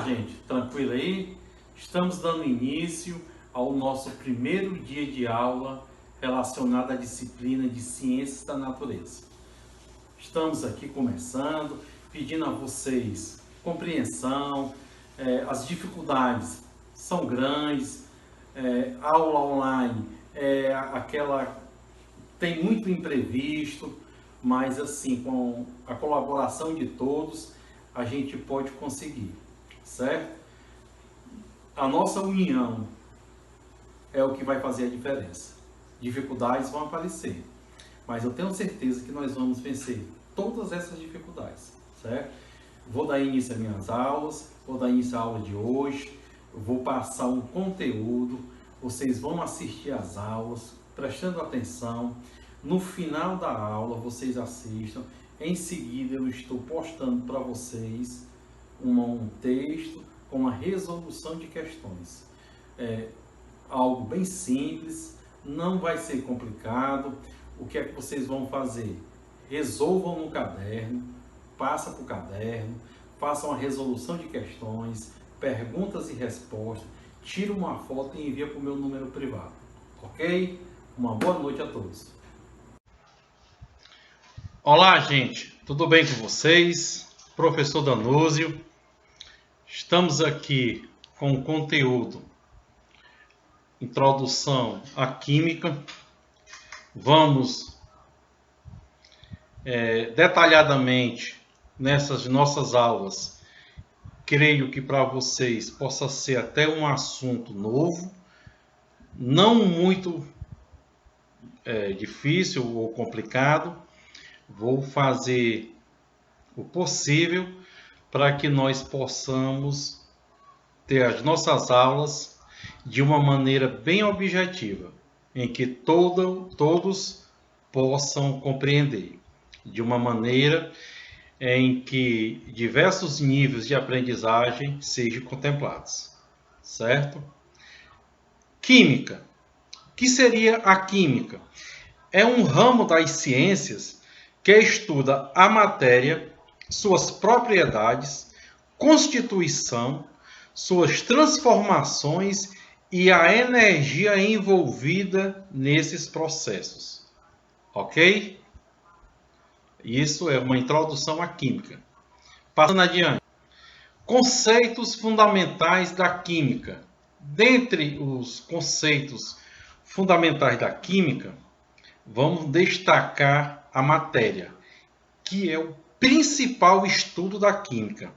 Gente, tranquilo aí? Estamos dando início ao nosso primeiro dia de aula relacionado à disciplina de Ciências da Natureza. Estamos aqui começando, pedindo a vocês compreensão, as dificuldades são grandes, aula online tem muito imprevisto, mas assim, com a colaboração de todos, a gente pode conseguir. Certo? A nossa união é o que vai fazer a diferença. Dificuldades vão aparecer, mas eu tenho certeza que nós vamos vencer todas essas dificuldades, certo? Vou dar início às minhas aulas, vou dar início à aula de hoje, vou passar um conteúdo, vocês vão assistir às aulas, prestando atenção. No final da aula, vocês assistam. Em seguida, eu estou postando para vocês um texto com uma resolução de questões. Algo bem simples, não vai ser complicado. O que é que vocês vão fazer? Resolvam no caderno, passa para o caderno, façam a resolução de questões, perguntas e respostas, tira uma foto e envia para o meu número privado. Ok? Uma boa noite a todos. Olá, gente. Tudo bem com vocês? Professor Danúzio. Estamos aqui com o conteúdo Introdução à Química. Vamos detalhadamente nessas nossas aulas. Creio que para vocês possa ser até um assunto novo, não muito difícil ou complicado. Vou fazer o possível para que nós possamos ter as nossas aulas de uma maneira bem objetiva, em que todos possam compreender, de uma maneira em que diversos níveis de aprendizagem sejam contemplados, certo? Química. O que seria a química? É um ramo das ciências que estuda a matéria, suas propriedades, constituição, suas transformações e a energia envolvida nesses processos. Ok? Isso é uma introdução à química. Passando adiante. Conceitos fundamentais da química. Dentre os conceitos fundamentais da química, vamos destacar a matéria, que é o principal estudo da química.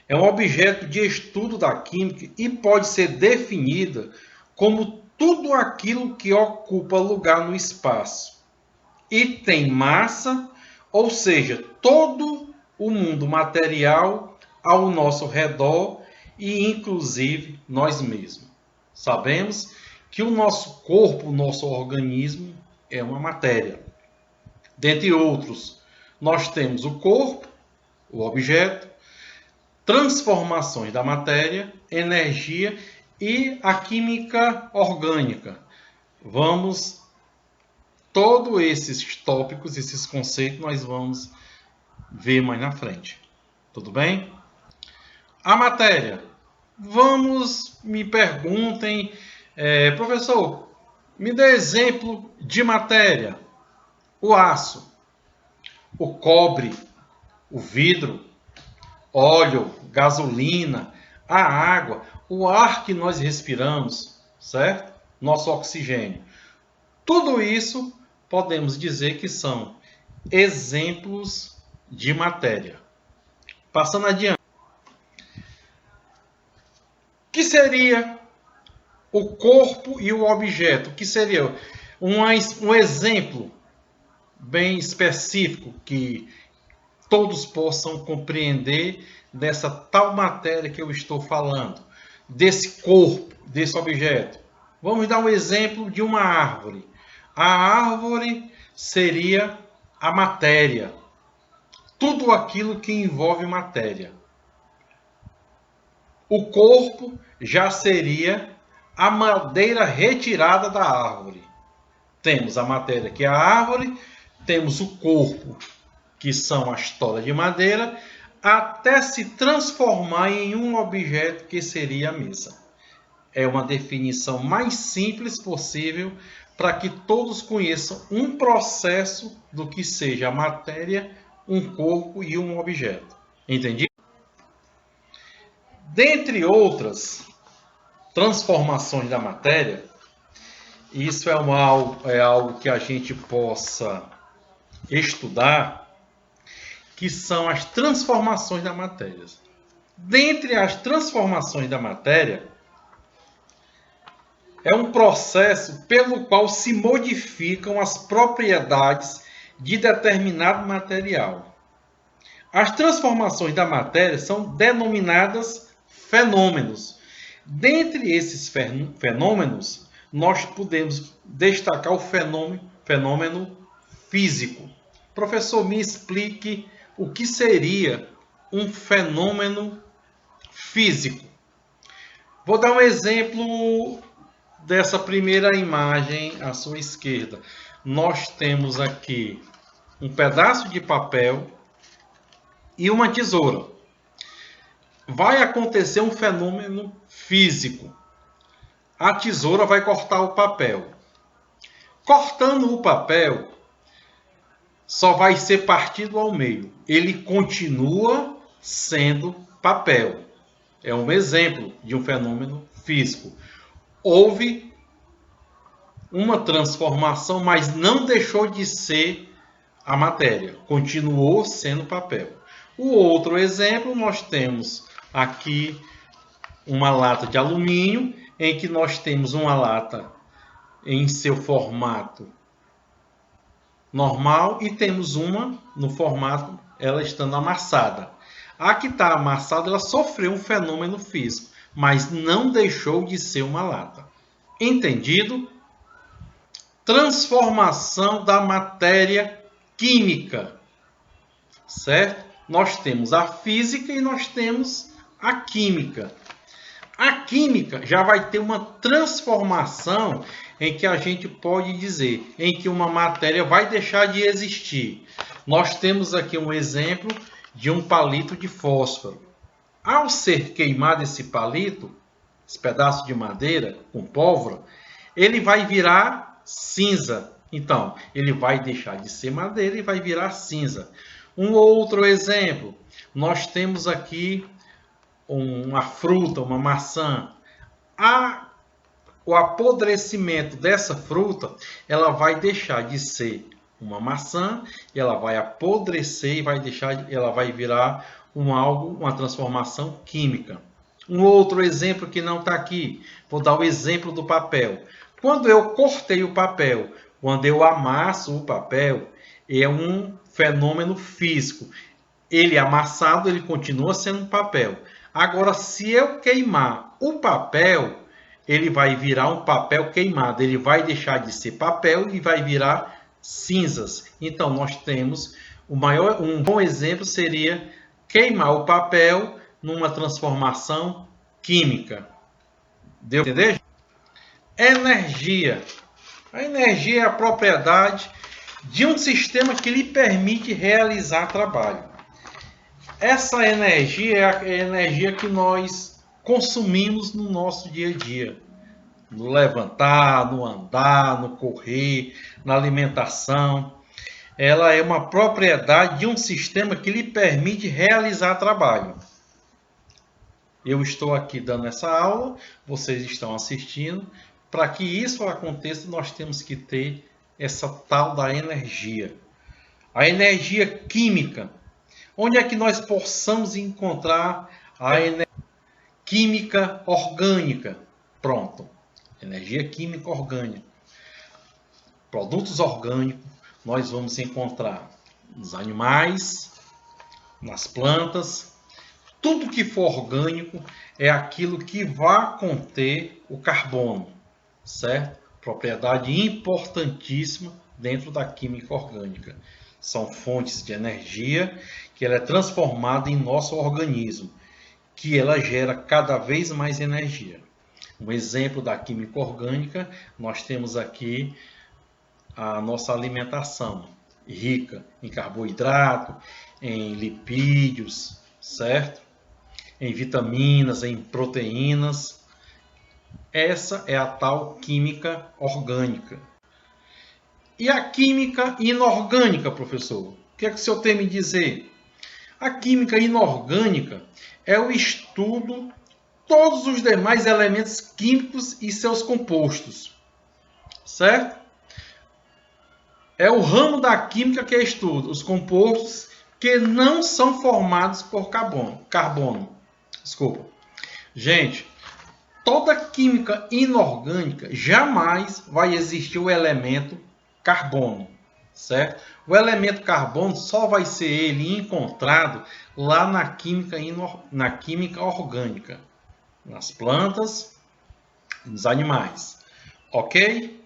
É um objeto de estudo da química e pode ser definida como tudo aquilo que ocupa lugar no espaço e tem massa, ou seja, todo o mundo material ao nosso redor e inclusive nós mesmos. Sabemos que o nosso corpo, o nosso organismo é uma matéria. Dentre outros, nós temos o corpo, o objeto, transformações da matéria, energia e a química orgânica. Todos esses tópicos, esses conceitos, nós vamos ver mais na frente. Tudo bem? A matéria. Me perguntem, professor, me dê exemplo de matéria. O aço, o cobre, o vidro, óleo, gasolina, a água, o ar que nós respiramos, certo? Nosso oxigênio. Tudo isso podemos dizer que são exemplos de matéria. Passando adiante. O que seria o corpo e o objeto? O que seria um exemplo bem específico que todos possam compreender dessa tal matéria que eu estou falando, desse corpo, desse objeto? Vamos dar um exemplo de uma árvore. A árvore seria a matéria, tudo aquilo que envolve matéria. O corpo já seria a madeira retirada da árvore. Temos a matéria, que é a árvore, temos o corpo, que são as toras de madeira, até se transformar em um objeto que seria a mesa. É uma definição mais simples possível para que todos conheçam um processo do que seja a matéria, um corpo e um objeto. Entendi? Dentre outras transformações da matéria, isso é algo que a gente possa estudar, que são as transformações da matéria. Dentre as transformações da matéria, é um processo pelo qual se modificam as propriedades de determinado material. As transformações da matéria são denominadas fenômenos. Dentre esses fenômenos, nós podemos destacar o fenômeno físico. Professor, me explique o que seria um fenômeno físico. Vou dar um exemplo dessa primeira imagem à sua esquerda. Nós temos aqui um pedaço de papel e uma tesoura. Vai acontecer um fenômeno físico. A tesoura vai cortar o papel. Cortando o papel, só vai ser partido ao meio. Ele continua sendo papel. É um exemplo de um fenômeno físico. Houve uma transformação, mas não deixou de ser a matéria. Continuou sendo papel. O outro exemplo, nós temos aqui uma lata de alumínio, em que nós temos uma lata em seu formato normal e temos uma no formato ela estando amassada. A que está amassada, ela sofreu um fenômeno físico, mas não deixou de ser uma lata. Entendido? Transformação da matéria química. Certo? Nós temos a física e nós temos a química. A química já vai ter uma transformação em que a gente pode dizer em que uma matéria vai deixar de existir. Nós temos aqui um exemplo de um palito de fósforo. Ao ser queimado esse palito, esse pedaço de madeira com pólvora, ele vai virar cinza. Então, ele vai deixar de ser madeira e vai virar cinza. Um outro exemplo, nós temos aqui uma fruta, uma maçã. O apodrecimento dessa fruta, ela vai deixar de ser uma maçã, e ela vai apodrecer e ela vai virar uma transformação química. Um outro exemplo que não está aqui, vou dar o exemplo do papel. Quando eu cortei o papel, quando eu amasso o papel, é um fenômeno físico. Ele amassado, ele continua sendo papel. Agora, se eu queimar o papel, ele vai virar um papel queimado. Ele vai deixar de ser papel e vai virar cinzas. Então, nós temos um bom exemplo seria queimar o papel numa transformação química. Deu para entender? Energia. A energia é a propriedade de um sistema que lhe permite realizar trabalho. Essa energia é a energia que nós consumimos no nosso dia a dia. No levantar, no andar, no correr, na alimentação. Ela é uma propriedade de um sistema que lhe permite realizar trabalho. Eu estou aqui dando essa aula, vocês estão assistindo. Para que isso aconteça, nós temos que ter essa tal da energia. A energia química. Onde é que nós possamos encontrar a energia química orgânica? Pronto. Energia química orgânica. Produtos orgânicos nós vamos encontrar nos animais, nas plantas. Tudo que for orgânico é aquilo que vai conter o carbono, certo? Propriedade importantíssima dentro da química orgânica. São fontes de energia que ela é transformada em nosso organismo, que ela gera cada vez mais energia. Um exemplo da química orgânica, nós temos aqui a nossa alimentação, rica em carboidrato, em lipídios, certo? Em vitaminas, em proteínas. Essa é a tal química orgânica. E a química inorgânica, professor? O que é que o senhor tem a me dizer? A química inorgânica é o estudo de todos os demais elementos químicos e seus compostos, certo? É o ramo da química que estuda os compostos que não são formados por carbono. Desculpa. Gente, toda química inorgânica jamais vai existir o elemento carbono, certo? O elemento carbono só vai ser ele encontrado lá na química orgânica, nas plantas e nos animais, ok?